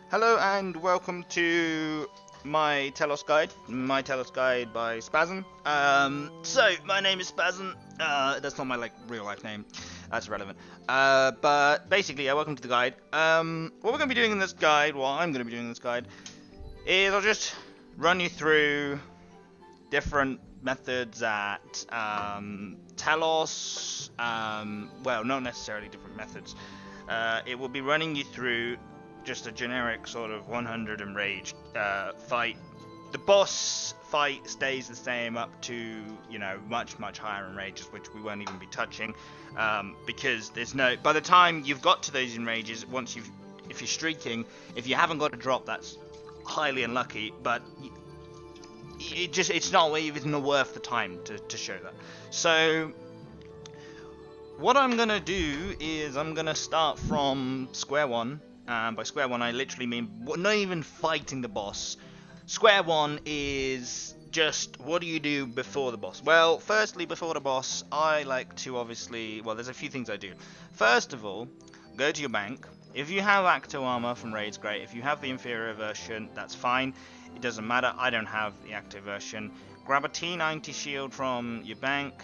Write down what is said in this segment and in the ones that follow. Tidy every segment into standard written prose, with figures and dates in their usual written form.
Hello and welcome to my Telos guide by Spazen. So my name is Spazen. That's not my real life name. That's irrelevant. But basically, welcome to the guide. What we're gonna be doing in this guide, what I'm gonna be doing in this guide, is I'll just run you through different methods at Telos. Well, not necessarily different methods. It will be running you through just a generic sort of 100 enraged fight. The boss fight stays the same up to, much higher enrages, which we won't even be touching, because there's no. By the time you've got to those enrages, if you're streaking, if you haven't got a drop, that's highly unlucky. But it's not even worth the time to show that. So what I'm gonna do is I'm gonna start from square one. By square one, I literally mean not even fighting the boss. Square one is just what do you do before the boss? Well, firstly, before the boss, I like to there's a few things I do. First of all, go to your bank. If you have Acto armor from raids, great. If you have the inferior version, that's fine. It doesn't matter. I don't have the active version. Grab a T90 shield from your bank.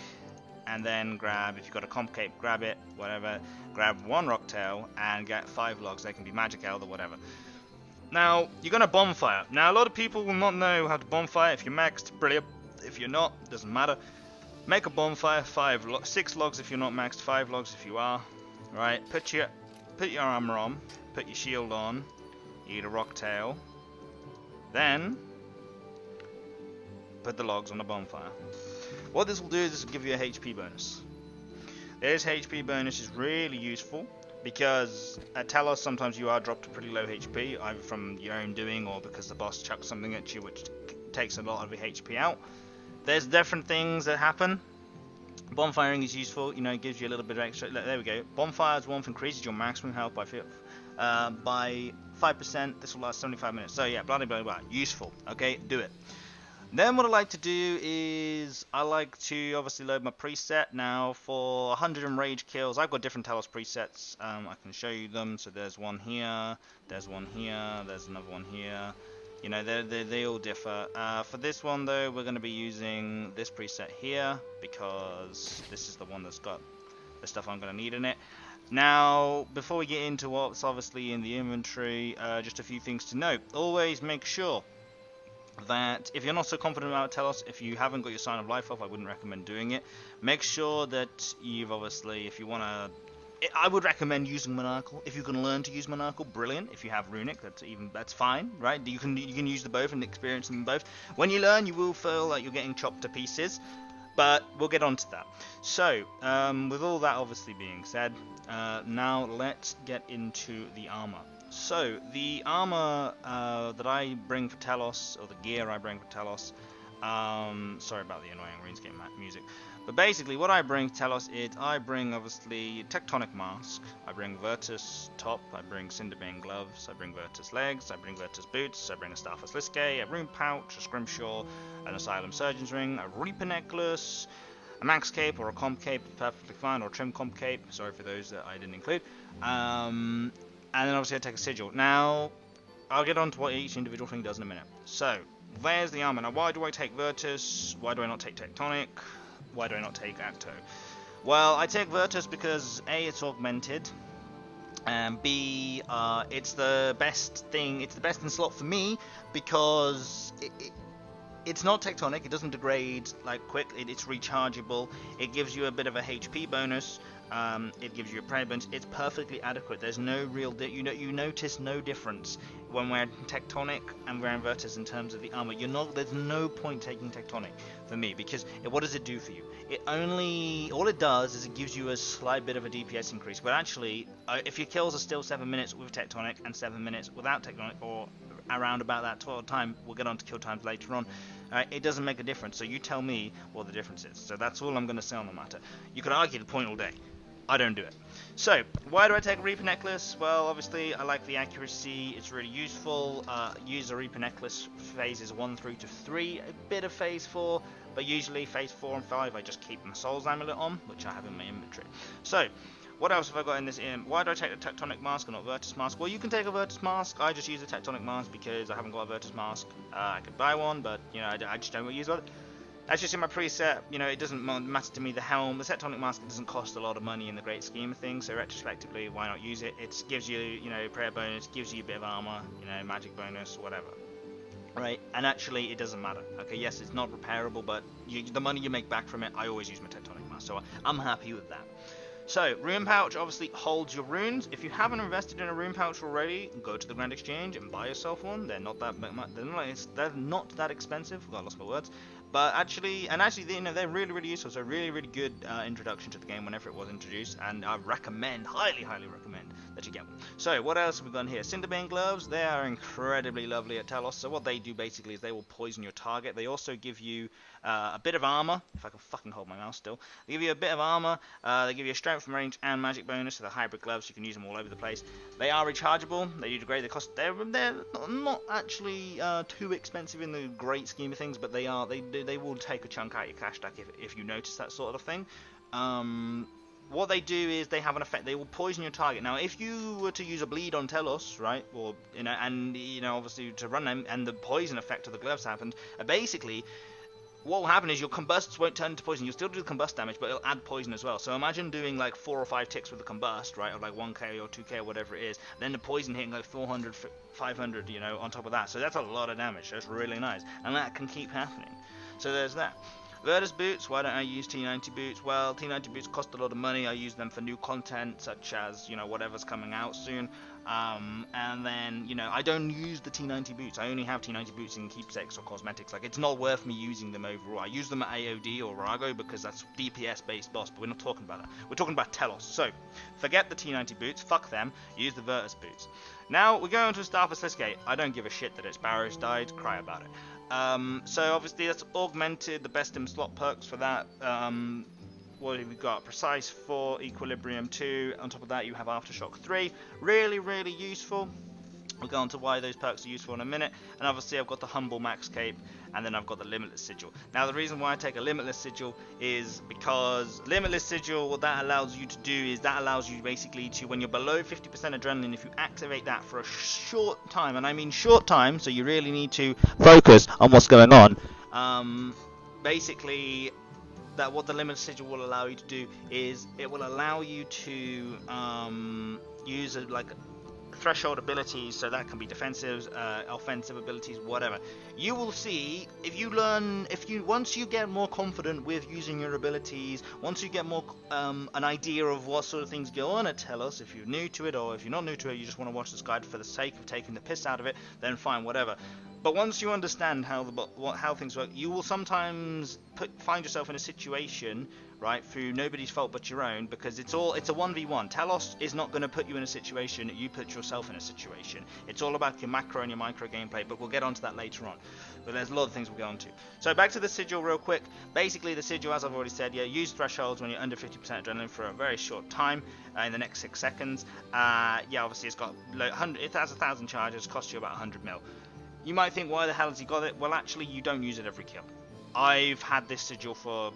And then grab, if you've got a comp cape, grab it, whatever. Grab one rocktail and get 5 logs. They can be magic eld or whatever. Now, you're going to bonfire. Now, a lot of people will not know how to bonfire. If you're maxed, brilliant. If you're not, doesn't matter. Make a bonfire, 6 logs if you're not maxed, 5 logs if you are. Right, put your armor on, put your shield on, eat a rocktail. Then, put the logs on the bonfire. What this will do is this will give you a HP bonus. This HP bonus is really useful because at Telos sometimes you are dropped to pretty low HP, either from your own doing or because the boss chucks something at you which takes a lot of your HP out. There's different things that happen. Bonfiring is useful, it gives you a little bit of extra. There we go. Bonfire's warmth increases your maximum health by 5%. This will last 75 minutes. So yeah, blah blah blah. Useful. Okay, do it. Then what I like to do is I like to obviously load my preset. Now for 100 enrage kills, I've got different Telos presets. I can show you them. So there's one here, there's one here, there's another one here. They all differ. For this one though, we're going to be using this preset here because this is the one that's got the stuff I'm going to need in it. Now, before we get into what's obviously in the inventory, just a few things to note. Always make sure that if you're not so confident about Telos, if you haven't got your Sign of Life off, I wouldn't recommend doing it. Make sure that you've obviously, if you want to, I would recommend using Monarchal. If you can learn to use Monarchal, brilliant. If you have Runic, that's fine, right? You can use the both and experience them both. When you learn, you will feel like you're getting chopped to pieces, but we'll get on to that. So, with all that obviously being said, now let's get into the armor. So, the armor that I bring for Telos, or the gear I bring for Telos, sorry about the annoying RuneScape music, but basically what I bring to Telos is, I bring obviously Tectonic Mask, I bring Virtus Top, I bring Cinderbane Gloves, I bring Virtus Legs, I bring Virtus Boots, I bring a Staff of Sliske, a Rune Pouch, a Scrimshaw, an Asylum Surgeon's Ring, a Reaper Necklace, a Max Cape or a Comp Cape, perfectly fine, or a Trim Comp Cape, sorry for those that I didn't include. And then obviously I take a sigil. Now, I'll get on to what each individual thing does in a minute. So, there's the armor. Now, why do I take Virtus? Why do I not take Tectonic? Why do I not take Acto? Well, I take Virtus because A, it's augmented, and B, it's the best thing, it's the best in slot for me because it's not Tectonic, it doesn't degrade quick, it's rechargeable, it gives you a bit of a HP bonus. It gives you a prayer bonus. It's perfectly adequate. There's no real you notice no difference when we're Tectonic and we're Virtus in terms of the armor. There's no point taking Tectonic for me because what does it do for you? All it does is it gives you a slight bit of a DPS increase. But actually, if your kills are still 7 minutes with Tectonic and 7 minutes without Tectonic, or around about that 12 time, we'll get on to kill times later on. It doesn't make a difference. So you tell me what the difference is. So that's all I'm going to say on the matter. You could argue the point all day. I don't do it. So, why do I take a Reaper Necklace? Well, obviously, I like the accuracy. It's really useful. Use a Reaper Necklace phases 1 through to 3. A bit of phase 4, but usually phase 4 and 5, I just keep my Soul's Amulet on, which I have in my inventory. So, What else have I got in this? Why do I take the Tectonic Mask and not Virtus Mask? Well, you can take a Virtus Mask. I just use the Tectonic Mask because I haven't got a Virtus Mask. I could buy one, but you know, I just don't use one. That's just in my preset. You know, it doesn't matter to me. The helm, the Tectonic Mask doesn't cost a lot of money in the great scheme of things. So retrospectively, why not use it? It gives you, you know, prayer bonus, gives you a bit of armor, you know, magic bonus, whatever. Right, and actually it doesn't matter. Okay, yes, it's not repairable, but the money you make back from it, I always use my Tectonic Mask, so I'm happy with that. So, Rune Pouch obviously holds your runes. If you haven't invested in a Rune Pouch already, go to the Grand Exchange and buy yourself one. They're not that expensive. I lost my words. But actually, you know, they're really useful. So really good introduction to the game whenever it was introduced, and I recommend, highly recommend that you get one. So what else have we got here? Cinderbane gloves. They are incredibly lovely at Telos. So what they do basically is they will poison your target. They also give you a bit of armor. If I can fucking hold my mouse still, they give you a bit of armor. They give you a strength from range and magic bonus. So they're hybrid gloves. You can use them all over the place. They are rechargeable. They do great. They're not actually too expensive in the great scheme of things, but they are. They will take a chunk out of your cash stack if you notice that sort of thing. What they do is they have an effect. They will poison your target. Now, if you were to use a bleed on Telos, right, or you know, and you know, obviously to run them, and the poison effect of the gloves happened, basically, what will happen is your combusts won't turn into poison. You'll still do the combust damage, but it'll add poison as well. So imagine doing like 4 or 5 ticks with the combust, right, or like 1k or 2k or whatever it is. Then the poison hitting like 400, 500, you know, on top of that. So that's a lot of damage. That's really nice, and that can keep happening. So there's that. Virtus boots, why don't I use T90 boots? Well, T90 boots cost a lot of money. I use them for new content, such as, you know, whatever's coming out soon. And then, you know, I don't use the T90 boots. I only have T90 boots in keepsakes or cosmetics. Like, it's not worth me using them overall. I use them at AOD or Rago because that's DPS-based boss, but we're not talking about that. We're talking about Telos. So, forget the T90 boots. Fuck them. Use the Virtus boots. Now, we're going to Starfus Lisgate. I don't give a shit that its Barrows died. Cry about it. So obviously that's augmented the best in slot perks for that. What have we got? Precise 4, Equilibrium 2. On top of that you have Aftershock 3. Really useful. We'll go on to why those perks are useful in a minute. And obviously I've got the Humble Max Cape, and then I've got the Limitless Sigil. Now the reason why I take a Limitless Sigil is because Limitless Sigil, what that allows you to do is that allows you basically to, when you're below 50% adrenaline, if you activate that for a short time, and I mean short time, so you really need to focus on what's going on, basically that what the Limitless Sigil will allow you to do is it will allow you to use threshold abilities, so that can be defensive, offensive abilities, whatever. You will see once you get more confident with using your abilities, once you get more an idea of what sort of things go on at Telos, if you're new to it, or if you're not new to it, you just want to watch this guide for the sake of taking the piss out of it, then fine, whatever. But once you understand how things work, you will sometimes find yourself in a situation, right, through nobody's fault but your own, because it's a 1v1. Telos is not going to put you in a situation, you put yourself in a situation. It's all about your macro and your micro gameplay, but we'll get onto that later on. But there's a lot of things we'll go on to. So back to the Sigil real quick. Basically the Sigil, as I've already said, use thresholds when you're under 50% adrenaline for a very short time, in the next 6 seconds. Obviously it's got it has 1,000 charges, costs you about 100 mil. You might think, why the hell has he got it? Well, actually, you don't use it every kill. I've had this Sigil for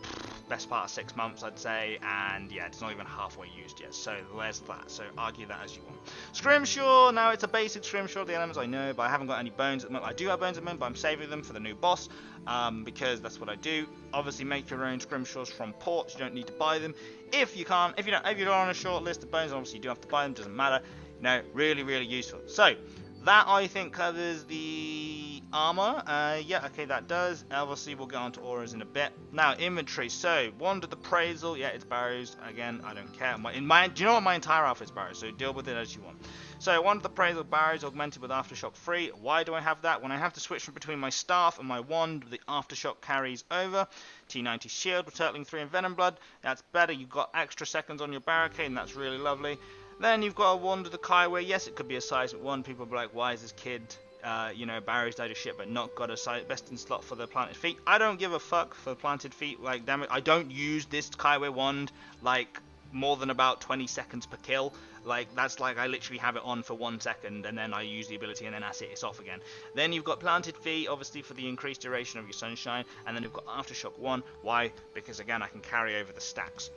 best part of 6 months, I'd say, and yeah, it's not even halfway used yet, so there's that. So argue that as you want. Scrimshaw, now it's a basic Scrimshaw, the elements I know, but I haven't got any bones at the moment. I do have bones at the moment, but I'm saving them for the new boss, because that's what I do. Obviously, make your own Scrimshaws from ports, you don't need to buy them. If you're on a short list of bones, obviously you do have to buy them, doesn't matter. Really useful. So, that I think covers the armor. Okay, that does. Obviously, we'll go on to auras in a bit. Now, inventory. So, Wand of the Appraisal. Yeah, it's Barrows. Again, I don't care. Do you know what? My entire outfit's Barrows, so deal with it as you want. So, Wand of the Appraisal, Barrows, augmented with Aftershock 3. Why do I have that? When I have to switch between my staff and my wand, the Aftershock carries over. T90 Shield with Turtling 3 and Venom Blood. That's better. You've got extra seconds on your barricade, and that's really lovely. Then you've got a Wand of the Kaiway. Yes, it could be a seismic one. People will be like, why is this kid, Barrows died of shit, but not got a best in slot for the planted feet? I don't give a fuck for the planted feet. Like, damn it, I don't use this Kaiway wand, like, more than about 20 seconds per kill. Like, that's like, I literally have it on for 1 second, and then I use the ability, and then that's it, it's off again. Then you've got planted feet, obviously, for the increased duration of your sunshine, and then you've got Aftershock 1. Why? Because, again, I can carry over the stacks.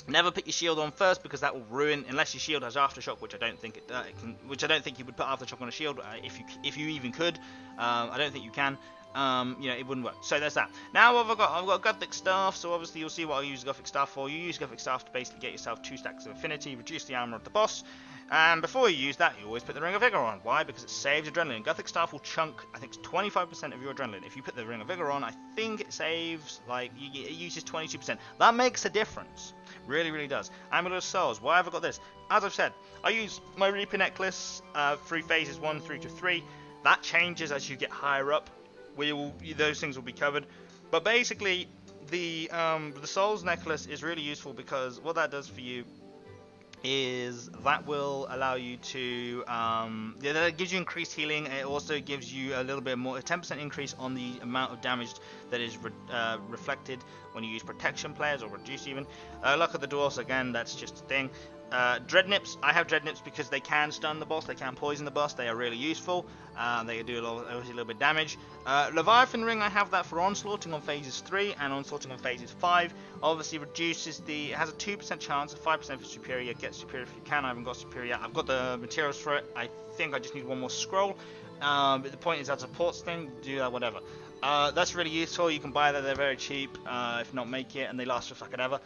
Never put your shield on first because that will ruin, unless your shield has aftershock, which I don't think it can, which I don't think you would put aftershock on a shield if you even could. I don't think you can. You know, it wouldn't work. So there's that. Now I've got Gothic Staff, so obviously you'll see what I use Gothic Staff for. You use Gothic Staff to basically get yourself 2 stacks of affinity, reduce the armor of the boss. And before you use that, you always put the Ring of Vigor on. Why? Because it saves adrenaline. Gothic Staff will chunk, I think it's 25% of your adrenaline. If you put the Ring of Vigor on, I think it saves, like, it uses 22%. That makes a difference. Really, really does. Amulet of Souls. Why have I got this? As I've said, I use my Reaper Necklace through phases 1 through to 3. That changes as you get higher up. Those things will be covered. But basically, the Souls Necklace is really useful because what that does for you is that will allow you to that gives you increased healing. It also gives you a little bit more, a 10% increase on the amount of damage that is reflected when you use protection players, or reduce even. Luck of the Dwarfs, again, that's just a thing. Dread Nips, I have Dread Nips because they can stun the boss, they can poison the boss, they are really useful. They do a little bit of damage. Leviathan Ring, I have that for onslaughting on phases 3 and onslaughting on phases 5. Obviously reduces it has a 2% chance, a 5% for superior. Get superior if you can. I haven't got superior yet. I've got the materials for it. I think I just need one more scroll. But the point is that supports thing, do that, whatever. That's really useful. You can buy that, they're very cheap, if not make it, and they last for fucking ever.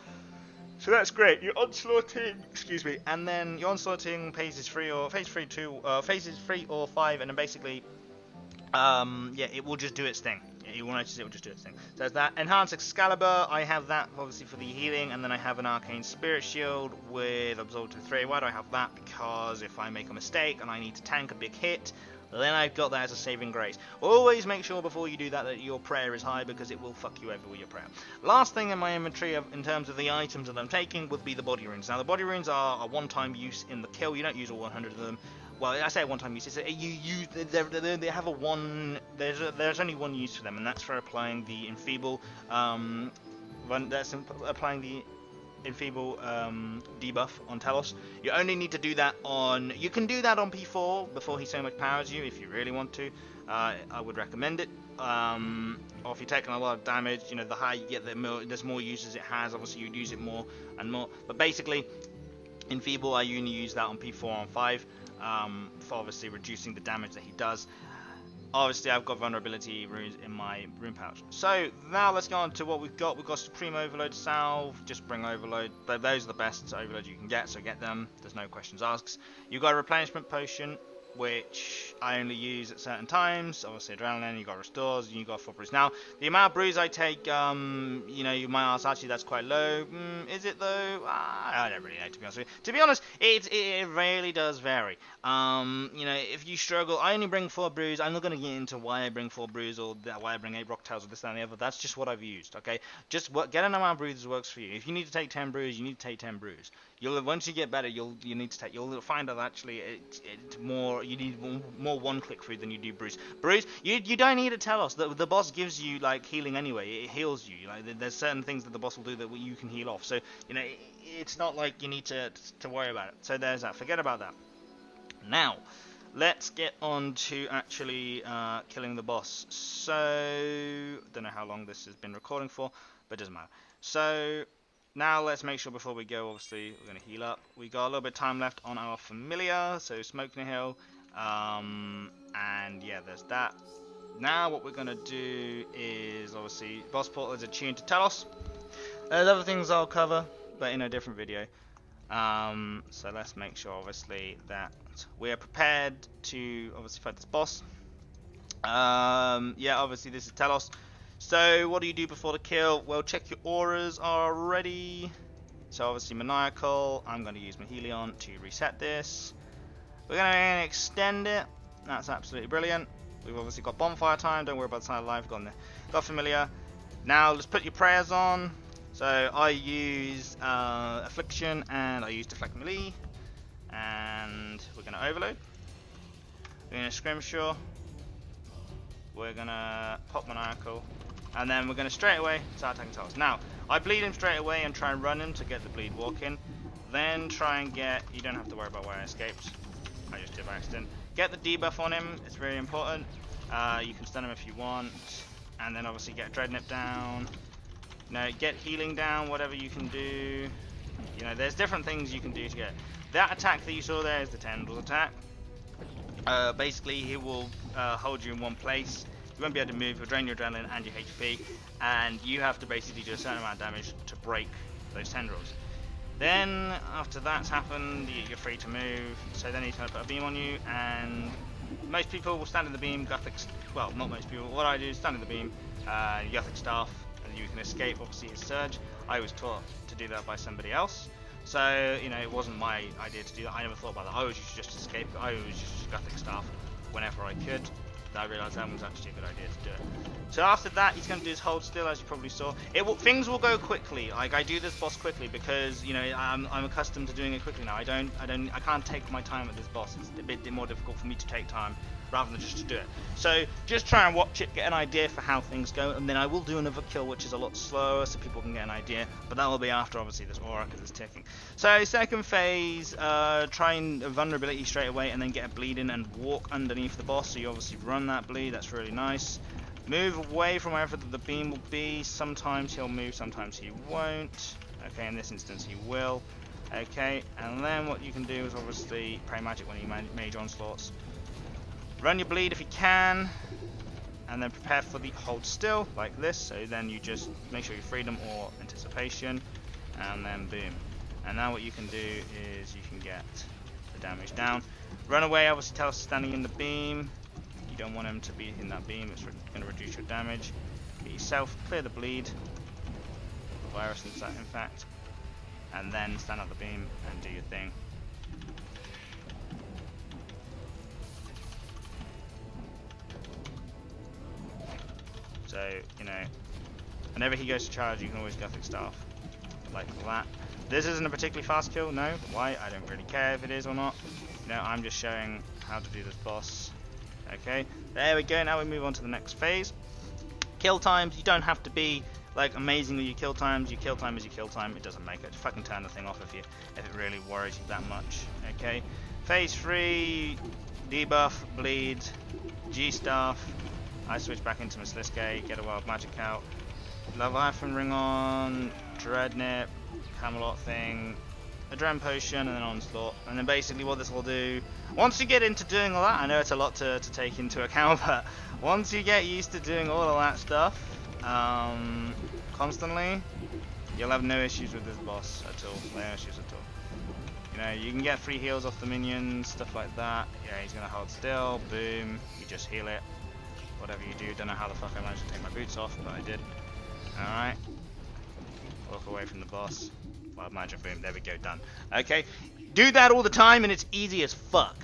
So that's great. You're onslaughting, excuse me, and then you're onslaughting phases 3 or 5, and then basically, yeah, it will just do its thing. You will notice it will just do its thing. So there's that. Enhanced Excalibur, I have that obviously for the healing, and then I have an Arcane Spirit Shield with Absorb to 3. Why do I have that? Because if I make a mistake and I need to tank a big hit, then I've got that as a saving grace. Always make sure before you do that your prayer is high, because it will fuck you over with your prayer. Last thing in my inventory in terms of the items that I'm taking would be the body runes. Now the body runes are a one-time use in the kill. You don't use all 100 of them. Well, I say one-time use. They have a one. There's only one use for them, and that's for applying the enfeeble. Applying the enfeeble debuff on Telos. You only need to do that on. You can do that on P4 before he so much powers you if you really want to. I would recommend it. Or if you're taking a lot of damage, you know, the higher you get, there's more uses it has. Obviously, you'd use it more and more. But basically, enfeeble, I only use that on P4 on 5. For obviously reducing the damage that he does. Obviously, I've got vulnerability runes in my rune pouch. So now let's go on to what we've got. We've got Supreme Overload Salve. Just bring Overload. Those are the best overloads you can get, so get them. There's no questions asked. You've got a Replenishment Potion, which I only use at certain times. Obviously, Adrenaline, you got Restores, and you got 4 Brews. Now, the amount of brews I take, you know, you might ask, actually, that's quite low. Is it though? I don't really know, to be honest with you. To be honest, it really does vary. You know, if you struggle, I only bring 4 brews. I'm not going to get into why I bring 4 brews or why I bring 8 rock tails or this, that, and the other. That's just what I've used, okay? Just get an amount of brews that works for you. If you need to take 10 brews, you need to take 10 brews. Once you get better, you'll find out actually it's more. You need more one-click food than you do brews. Brews, you don't need a Telos. The boss gives you like healing anyway. It heals you. Like there's certain things that the boss will do that you can heal off. So you know it's not like you need to worry about it. So there's that. Forget about that. Now, let's get on to actually killing the boss. So don't know how long this has been recording for, but it doesn't matter. So now let's make sure before we go, obviously, we're going to heal up. We got a little bit of time left on our familiar, so Smoking Hill. And yeah, there's that. Now what we're going to do is, obviously, Boss Portal is attuned to Telos. There's other things I'll cover, but in a different video. So let's make sure, obviously, that we are prepared to, obviously, fight this boss. Yeah, obviously, this is Telos. So, what do you do before the kill? Well, check your auras are ready. So, obviously, Maniacal. I'm going to use Mahelion to reset this. We're going to extend it. That's absolutely brilliant. We've obviously got Bonfire Time. Don't worry about the side of life. Got Familiar. Now, let's put your prayers on. So, I use Affliction and I use Deflect Melee. And we're going to Overload. We're going to Scrimshaw. We're going to pop Maniacal. And then we're going to straight away start attacking Telos. Now, I bleed him straight away and try and run him to get the bleed walk in. Then try and get, you don't have to worry about where I escaped. I just did by accident. Get the debuff on him, it's very important. You can stun him if you want. And then obviously get Dreadnip down. No, get healing down, whatever you can do. You know, there's different things you can do to get it. That attack that you saw there is the Tendrils attack. Basically, he will hold you in one place. You won't be able to move. He'll drain your adrenaline and your HP, and you have to basically do a certain amount of damage to break those tendrils. Then, after that's happened, you're free to move. So then he's going to put a beam on you, and most people will stand in the beam. Well, not most people. What I do is stand in the beam, Gothic staff, and you can escape. Obviously, his surge. I was taught to do that by somebody else. So, you know, it wasn't my idea to do that. I never thought about that. I always used to just escape. I always used to just Gothic staff whenever I could. I realised that was actually a good idea to do it. So after that, he's going to do his hold still, as you probably saw. Things will go quickly. Like, I do this boss quickly because, you know, I'm accustomed to doing it quickly now. I can't take my time with this boss. It's a bit more difficult for me to take time rather than just to do it. So just try and watch it, get an idea for how things go, and then I will do another kill which is a lot slower so people can get an idea, but that will be after obviously this aura because it's ticking. So second phase, try and vulnerability straight away and then get a bleed in and walk underneath the boss, so you obviously run that bleed. That's really nice. Move away from wherever the beam will be. Sometimes he'll move, sometimes he won't. Okay, in this instance he will. Okay, and then what you can do is obviously pray magic when you mage onslaughts. Run your bleed if you can, and then prepare for the hold still, like this. So then you just make sure you freedom or anticipation, and then boom. And now what you can do is you can get the damage down. Run away, obviously Telos is standing in the beam. You don't want him to be in that beam, it's going to reduce your damage. Get yourself, clear the bleed, the virus in fact, and then stand out the beam and do your thing. So, you know, whenever he goes to charge, you can always Gothic Staff, like that. This isn't a particularly fast kill, no. Why? I don't really care if it is or not. You know, I'm just showing how to do this boss. Okay, there we go. Now we move on to the next phase. Kill times, you don't have to be like amazing with your kill times. Your kill time is your kill time. It doesn't make it. Just fucking turn the thing off if it really worries you that much. Okay, phase 3, debuff, bleed, G staff. I switch back into Misliske, get a wild magic out. Leviathan ring on, Dreadnip, Camelot thing, a Dren potion, and then onslaught. And then basically what this will do, once you get into doing all that, I know it's a lot to take into account, but once you get used to doing all of that stuff constantly, you'll have no issues with this boss at all. No issues at all. You know, you can get free heals off the minions, stuff like that. Yeah, he's gonna hold still, boom, you just heal it. Whatever you do, don't know how the fuck I managed to take my boots off, but I did. Alright. Walk away from the boss. Wild magic, boom, there we go, done. Okay, do that all the time and it's easy as fuck.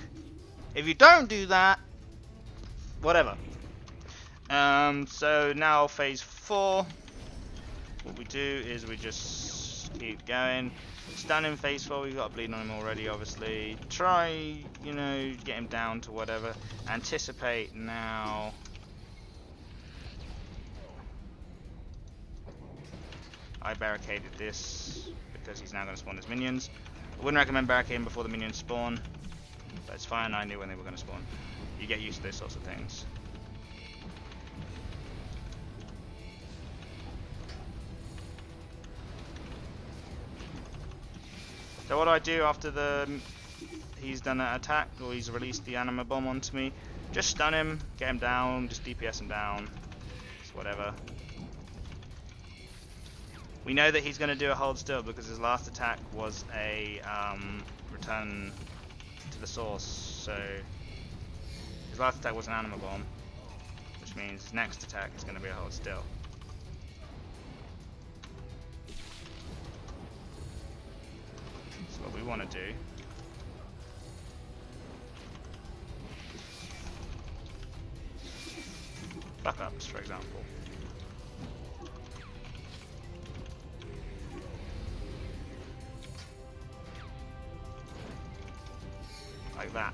If you don't do that, whatever. So now phase 4. What we do is we just keep going. Stun in phase 4, we've got a bleed on him already, obviously. Try, you know, get him down to whatever. Anticipate now. I barricaded this because he's now going to spawn his minions. I wouldn't recommend barricading before the minions spawn, but it's fine, I knew when they were going to spawn. You get used to those sorts of things. So what do I do after he's done an attack, or he's released the anima bomb onto me? Just stun him, get him down, just DPS him down, just whatever. We know that he's going to do a hold still because his last attack was a return to the source. So his last attack was an anima bomb, which means his next attack is going to be a hold still. So what we want to do backups, for example. Like that.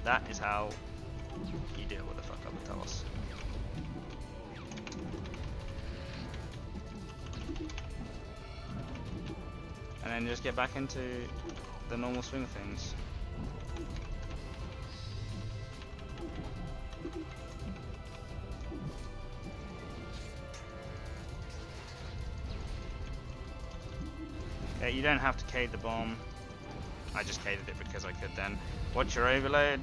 That is how you deal with the fuck up with Telos. And then just get back into the normal swing of things. Okay, you don't have to cade the bomb. I just caded it because I could then. What's your overload?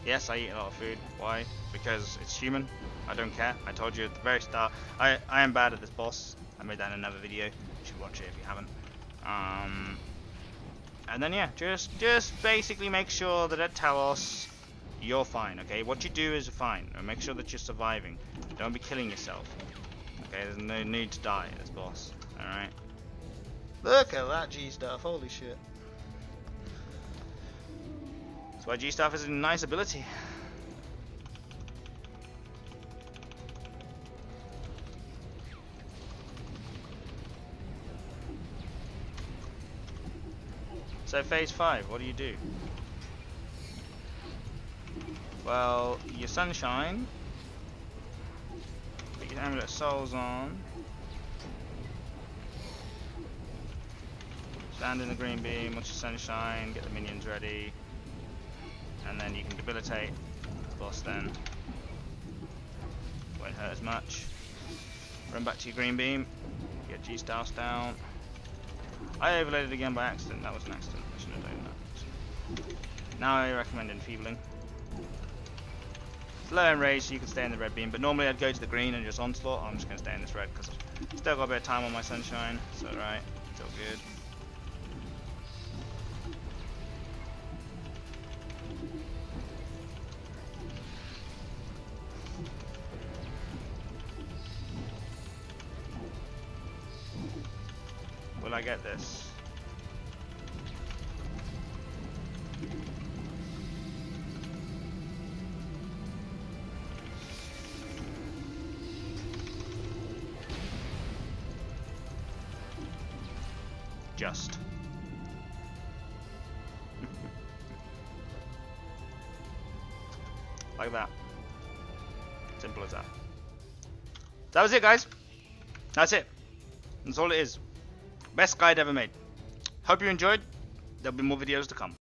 Yes, I eat a lot of food. Why? Because it's human. I don't care. I told you at the very start. I am bad at this boss. I made that in another video. You should watch it if you haven't. And then yeah, just basically make sure that at Telos you're fine. Okay, what you do is fine. And make sure that you're surviving. Don't be killing yourself. Okay, there's no need to die at this boss. All right. Look at that G stuff. Holy shit. That's why G stuff is a nice ability. So phase 5, what do? Well, your sunshine, put your amulet of souls on, stand in the green beam, watch your sunshine, get the minions ready, and then you can debilitate the boss then. Won't hurt as much. Run back to your green beam, get G-Stars down. I overloaded again by accident. That was an accident. I shouldn't have done that. Now I recommend enfeebling. It's low in rage, so you can stay in the red beam. But normally I'd go to the green and just onslaught. I'm just going to stay in this red because I've still got a bit of time on my sunshine. So right, it's all good. Will I get this? Just. Like that. Simple as that. That was it, guys. That's it. That's all it is. Best guide ever made. Hope you enjoyed. There'll be more videos to come.